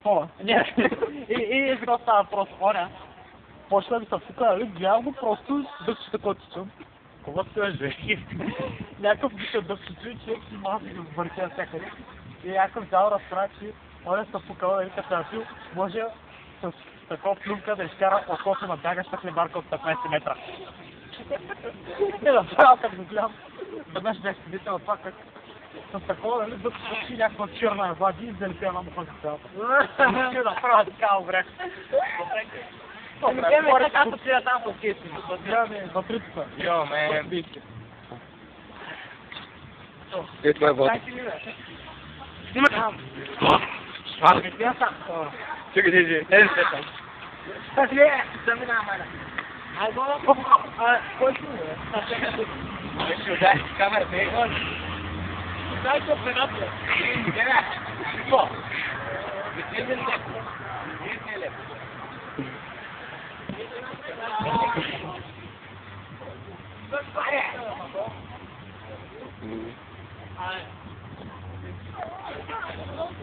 О, не. И за какво става въпрос? Оня, почна да ми се фука, нали? Гледам го просто дъвче такова тичам. Кога се лежи? Някакъв вика дъвче, човек си маси да въртя всякъде. И някакъв взял разправя, че оня се фукал, нали, като напил, може с такова плюнка да изкара окото на бягаща хлебарка от 15 метра. И направо как го гледам, веднъж бях свидетел това как с такова, нали, дъвче някаква черна влади и залепя една му пънка цялата. Ще направя така обрях. Добре, така се тия там по скейти. Вътрицата. Йо, мен. Е, това е вода. Снимай там. Я сам. Чакай, чакай. Е, сета. Как ли е? Заминавам, айде. Айде, кой си е? Ще дай камера, не е гон. Дай се операция. Гера. Какво? Висели ли? Висели. Айде.